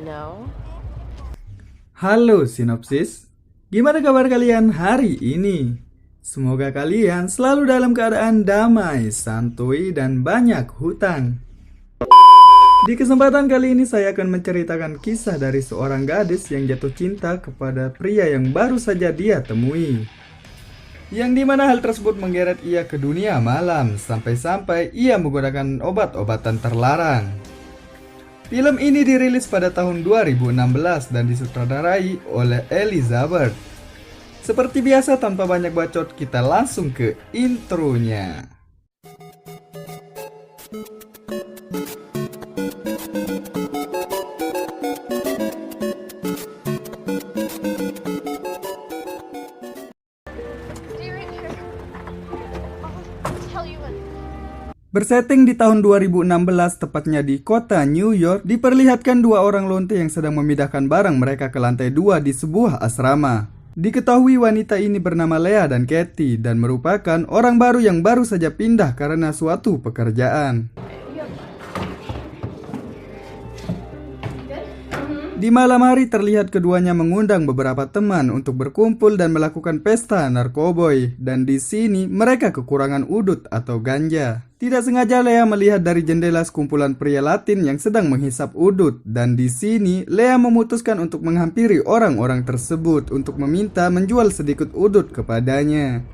No. Halo Sinopsis, gimana kabar kalian hari ini? Semoga kalian selalu dalam keadaan damai, santuy, dan banyak hutang. Di kesempatan kali ini saya akan menceritakan kisah dari seorang gadis yang jatuh cinta kepada pria yang baru saja dia temui. Yang dimana hal tersebut menggeret ia ke dunia malam, sampai-sampai ia menggunakan obat-obatan terlarang. Film ini dirilis pada tahun 2016 dan disutradarai oleh Elizabeth. Seperti biasa tanpa banyak bacot, kita langsung ke intronya. Bersetting di tahun 2016, tepatnya di kota New York, diperlihatkan dua orang lonte yang sedang memindahkan barang mereka ke lantai 2 di sebuah asrama. Diketahui wanita ini bernama Lea dan Katie dan merupakan orang baru yang baru saja pindah karena suatu pekerjaan. Di malam hari terlihat keduanya mengundang beberapa teman untuk berkumpul dan melakukan pesta narkoboy, dan di sini mereka kekurangan udut atau ganja. Tidak sengaja Lea melihat dari jendela sekumpulan pria Latin yang sedang menghisap udut, dan di sini Lea memutuskan untuk menghampiri orang-orang tersebut untuk meminta menjual sedikit udut kepadanya.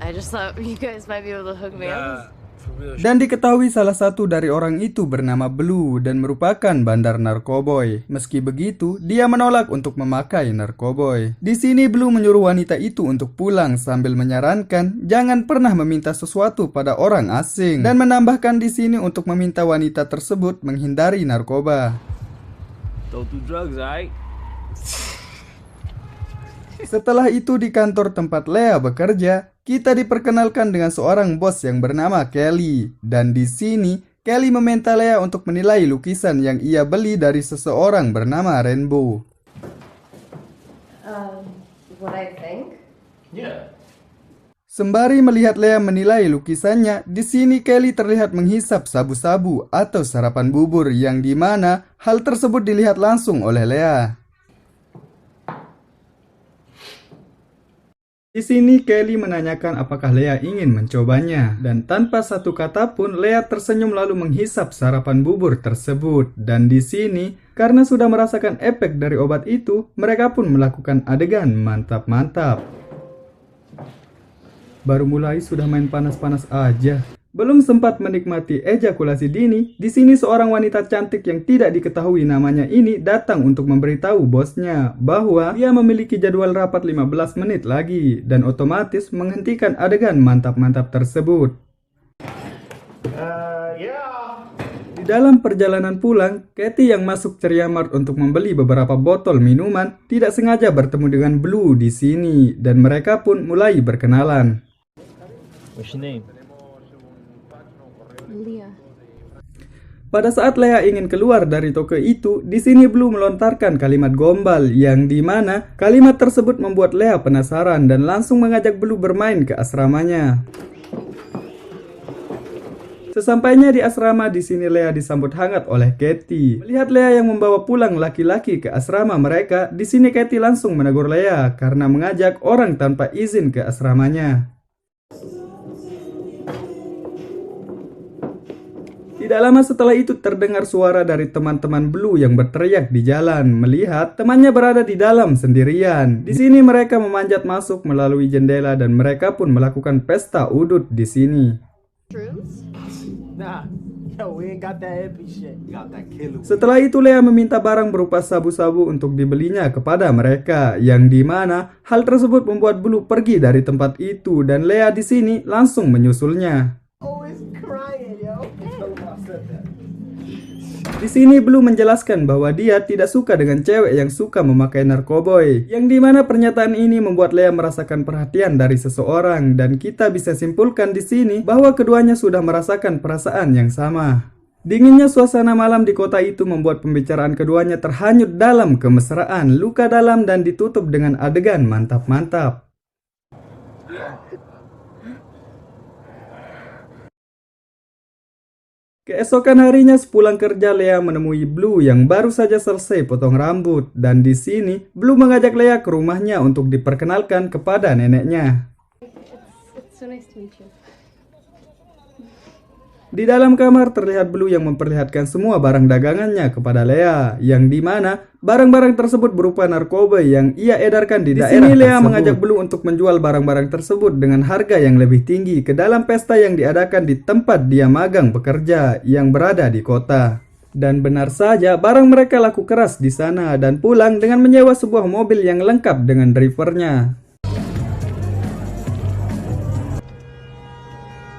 I just thought you guys might be able to hook me up. Dan diketahui salah satu dari orang itu bernama Blue dan merupakan bandar narkoboy. Meski begitu, dia menolak untuk memakai narkoboy. Di sini Blue menyuruh wanita itu untuk pulang sambil menyarankan jangan pernah meminta sesuatu pada orang asing dan menambahkan di sini untuk meminta wanita tersebut menghindari narkoba. Don't do drugs, alright? Setelah itu di kantor tempat Lea bekerja, kita diperkenalkan dengan seorang bos yang bernama Kelly. Dan di sini, Kelly meminta Lea untuk menilai lukisan yang ia beli dari seseorang bernama Rainbow. What I think? Yeah. Sembari melihat Lea menilai lukisannya, di sini Kelly terlihat menghisap sabu-sabu atau sarapan bubur yang dimana hal tersebut dilihat langsung oleh Lea. Di sini Kelly menanyakan apakah Lea ingin mencobanya, dan tanpa satu kata pun Lea tersenyum lalu menghisap sarapan bubur tersebut. Dan di sini, karena sudah merasakan efek dari obat itu, mereka pun melakukan adegan mantap-mantap. Baru mulai sudah main panas-panas aja. Belum sempat menikmati ejakulasi dini, di sini seorang wanita cantik yang tidak diketahui namanya ini datang untuk memberitahu bosnya bahwa dia memiliki jadwal rapat 15 menit lagi dan otomatis menghentikan adegan mantap-mantap tersebut. Di dalam perjalanan pulang, Katie yang masuk Ceria Mart untuk membeli beberapa botol minuman tidak sengaja bertemu dengan Blue di sini dan mereka pun mulai berkenalan. What's your name? Leah. Pada saat Lea ingin keluar dari toko itu, di sini Blue melontarkan kalimat gombal yang dimana kalimat tersebut membuat Lea penasaran dan langsung mengajak Blue bermain ke asramanya. Sesampainya di asrama, di sini Lea disambut hangat oleh Katie. Melihat Lea yang membawa pulang laki-laki ke asrama mereka, di sini Katie langsung menegur Lea karena mengajak orang tanpa izin ke asramanya. Tidak lama setelah itu terdengar suara dari teman-teman Blue yang berteriak di jalan melihat temannya berada di dalam sendirian. Di sini mereka memanjat masuk melalui jendela dan mereka pun melakukan pesta udut di sini. Nah, yo, we ain't got that epic shit. We got that killer. Setelah itu Lea meminta barang berupa sabu-sabu untuk dibelinya kepada mereka, yang dimana hal tersebut membuat Blue pergi dari tempat itu dan Lea di sini langsung menyusulnya. Always crying, yo. Di sini Blue menjelaskan bahwa dia tidak suka dengan cewek yang suka memakai narkoboy, yang dimana pernyataan ini membuat Lea merasakan perhatian dari seseorang dan kita bisa simpulkan di sini bahwa keduanya sudah merasakan perasaan yang sama. Dinginnya suasana malam di kota itu membuat pembicaraan keduanya terhanyut dalam kemesraan, luka dalam dan ditutup dengan adegan mantap-mantap. Keesokan harinya sepulang kerja, Lea menemui Blue yang baru saja selesai potong rambut. Dan di sini, Blue mengajak Lea ke rumahnya untuk diperkenalkan kepada neneknya. It's so nice to meet you. Di dalam kamar terlihat Blue yang memperlihatkan semua barang dagangannya kepada Lea, yang dimana barang-barang tersebut berupa narkoba yang ia edarkan di daerah tersebut. Lea mengajak Blue untuk menjual barang-barang tersebut dengan harga yang lebih tinggi ke dalam pesta yang diadakan di tempat dia magang bekerja yang berada di kota. Dan benar saja, barang mereka laku keras di sana dan pulang dengan menyewa sebuah mobil yang lengkap dengan drivernya.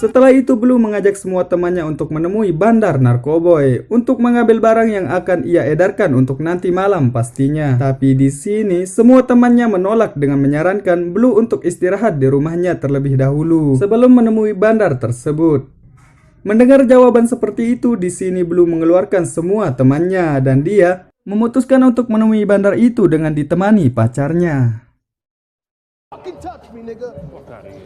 Setelah itu Blue mengajak semua temannya untuk menemui bandar Narkoboy untuk mengambil barang yang akan ia edarkan untuk nanti malam pastinya. Tapi di sini semua temannya menolak dengan menyarankan Blue untuk istirahat di rumahnya terlebih dahulu sebelum menemui bandar tersebut. Mendengar jawaban seperti itu, di sini Blue mengeluarkan semua temannya dan dia memutuskan untuk menemui bandar itu dengan ditemani pacarnya. Fucking touch me, nigga.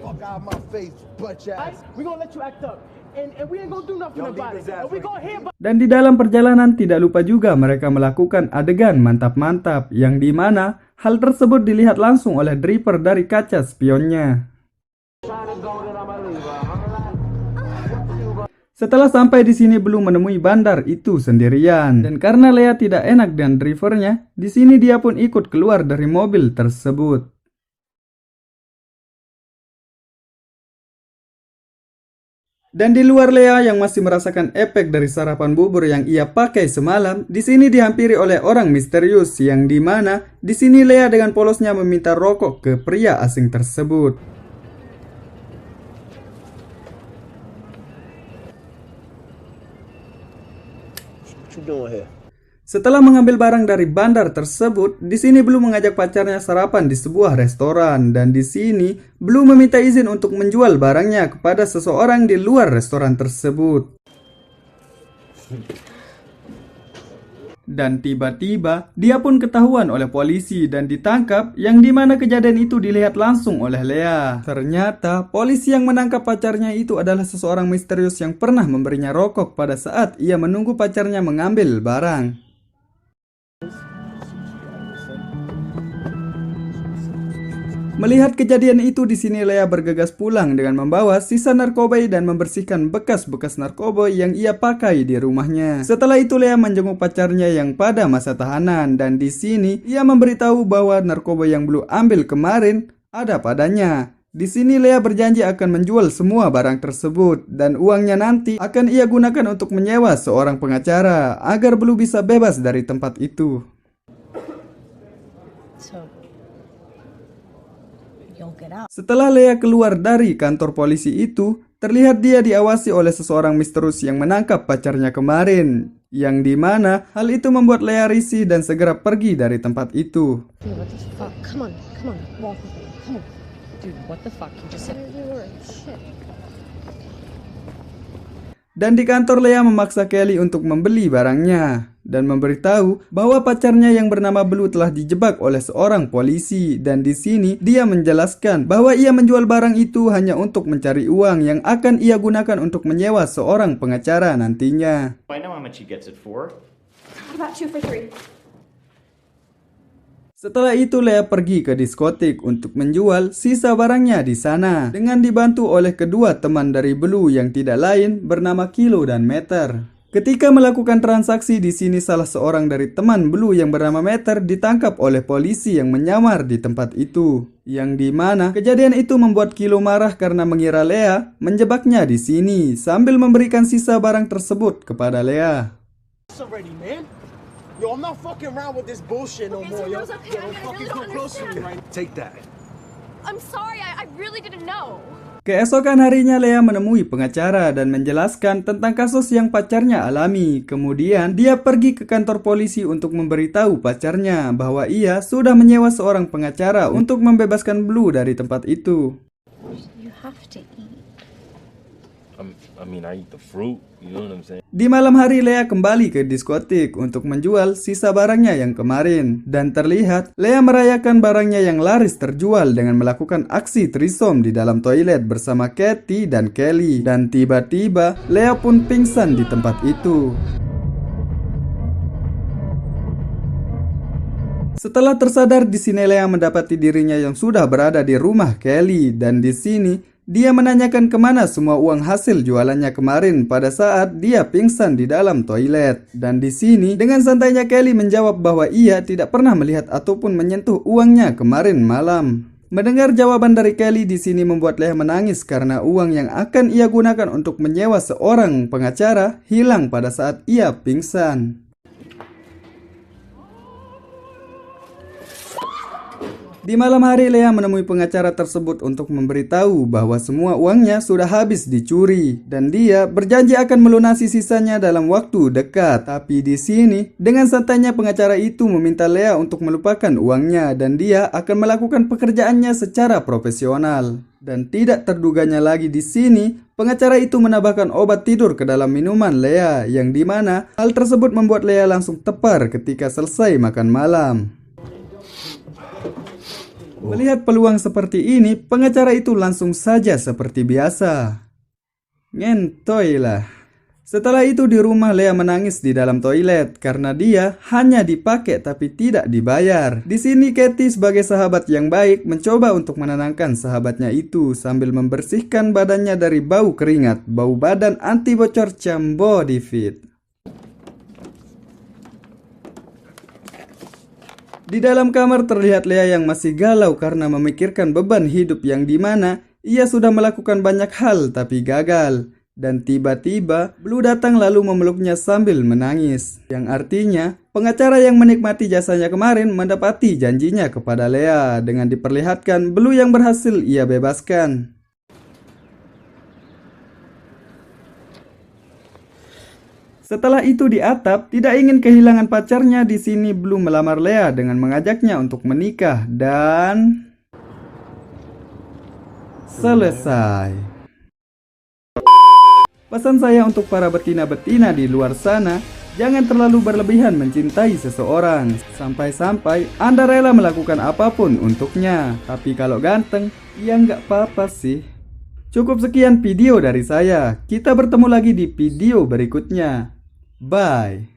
Fuck out my face, bitch ass. We gonna let you act up. And we ain't gonna do nothing about it. And we gonna hear about. Dan di dalam perjalanan tidak lupa juga mereka melakukan adegan mantap-mantap yang dimana hal tersebut dilihat langsung oleh driver dari kaca spionnya. Setelah sampai di sini Blue menemui bandar itu sendirian dan karena Lea tidak enak dengan drivernya, di sini dia pun ikut keluar dari mobil tersebut. Dan di luar Lea yang masih merasakan efek dari sarapan bubur yang ia pakai semalam, di sini dihampiri oleh orang misterius yang dimana di sini Lea dengan polosnya meminta rokok ke pria asing tersebut. What you doing here? Setelah mengambil barang dari bandar tersebut, di sini Blue mengajak pacarnya sarapan di sebuah restoran dan di sini Blue meminta izin untuk menjual barangnya kepada seseorang di luar restoran tersebut. Dan tiba-tiba dia pun ketahuan oleh polisi dan ditangkap, yang dimana kejadian itu dilihat langsung oleh Lea. Ternyata polisi yang menangkap pacarnya itu adalah seseorang misterius yang pernah memberinya rokok pada saat ia menunggu pacarnya mengambil barang. Melihat kejadian itu, di sini Lea bergegas pulang dengan membawa sisa narkoba dan membersihkan bekas-bekas narkoba yang ia pakai di rumahnya. Setelah itu Lea menjenguk pacarnya yang pada masa tahanan dan di sini ia memberitahu bahwa narkoba yang Blue ambil kemarin ada padanya. Di sini Lea berjanji akan menjual semua barang tersebut dan uangnya nanti akan ia gunakan untuk menyewa seorang pengacara agar Blue bisa bebas dari tempat itu. Setelah Lea keluar dari kantor polisi itu, terlihat dia diawasi oleh seseorang misterius yang menangkap pacarnya kemarin. Yang dimana hal itu membuat Lea risih dan segera pergi dari tempat itu. What the fuck? Come on, walk with me. Come on. Dude, what the fuck? You just said shit. Dan di kantor Lea memaksa Kelly untuk membeli barangnya dan memberitahu bahwa pacarnya yang bernama Blue telah dijebak oleh seorang polisi dan di sini dia menjelaskan bahwa ia menjual barang itu hanya untuk mencari uang yang akan ia gunakan untuk menyewa seorang pengacara nantinya. I know how much he gets it for. About 2 for 3. Setelah itu Lea pergi ke diskotik untuk menjual sisa barangnya di sana dengan dibantu oleh kedua teman dari Blue yang tidak lain bernama Kilo dan Meter. Ketika melakukan transaksi di sini salah seorang dari teman Blue yang bernama Meter ditangkap oleh polisi yang menyamar di tempat itu. Yang dimana kejadian itu membuat Kilo marah karena mengira Lea menjebaknya di sini sambil memberikan sisa barang tersebut kepada Lea. Yo, I'm not fucking around with this bullshit no more, yo. Rose, okay, Yo, I fucking really come don't close to me, right? Take that. I'm sorry, I really didn't know. Keesokan harinya Lea menemui pengacara dan menjelaskan tentang kasus yang pacarnya alami. Kemudian dia pergi ke kantor polisi untuk memberitahu pacarnya bahwa ia sudah menyewa seorang pengacara untuk membebaskan Blue dari tempat itu. You have to eat. I mean, I eat the fruit. You know what I'm saying? Di malam hari Lea kembali ke diskotik untuk menjual sisa barangnya yang kemarin. Dan terlihat Lea merayakan barangnya yang laris terjual dengan melakukan aksi threesome di dalam toilet bersama Katie dan Kelly. Dan tiba-tiba Lea pun pingsan di tempat itu. Setelah tersadar di sini Lea mendapati dirinya yang sudah berada di rumah Kelly. Dan di sini dia menanyakan kemana semua uang hasil jualannya kemarin pada saat dia pingsan di dalam toilet. Dan di sini dengan santainya Kelly menjawab bahwa ia tidak pernah melihat ataupun menyentuh uangnya kemarin malam. Mendengar jawaban dari Kelly di sini membuat Lea menangis karena uang yang akan ia gunakan untuk menyewa seorang pengacara hilang pada saat ia pingsan. Di malam hari Lea menemui pengacara tersebut untuk memberitahu bahwa semua uangnya sudah habis dicuri dan dia berjanji akan melunasi sisanya dalam waktu dekat. Tapi di sini dengan santainya pengacara itu meminta Lea untuk melupakan uangnya dan dia akan melakukan pekerjaannya secara profesional. Dan tidak terduganya lagi di sini, pengacara itu menambahkan obat tidur ke dalam minuman Lea yang dimana hal tersebut membuat Lea langsung tepar ketika selesai makan malam. Melihat peluang seperti ini, pengacara itu langsung saja seperti biasa. Ngentoy lah. Setelah itu di rumah Lea menangis di dalam toilet karena dia hanya dipakai tapi tidak dibayar. Di sini Katie sebagai sahabat yang baik mencoba untuk menenangkan sahabatnya itu sambil membersihkan badannya dari bau keringat, bau badan anti bocor cam body fit. Di dalam kamar terlihat Lea yang masih galau karena memikirkan beban hidup yang dimana ia sudah melakukan banyak hal tapi gagal. Dan tiba-tiba Blue datang lalu memeluknya sambil menangis. Yang artinya pengacara yang menikmati jasanya kemarin mendapati janjinya kepada Lea dengan diperlihatkan Blue yang berhasil ia bebaskan. Setelah itu di atap, tidak ingin kehilangan pacarnya, di sini Blue melamar Lea dengan mengajaknya untuk menikah dan selesai. Pesan saya untuk para betina-betina di luar sana, jangan terlalu berlebihan mencintai seseorang sampai-sampai Anda rela melakukan apapun untuknya. Tapi kalau ganteng, ya nggak apa-apa sih. Cukup sekian video dari saya. Kita bertemu lagi di video berikutnya. Bye.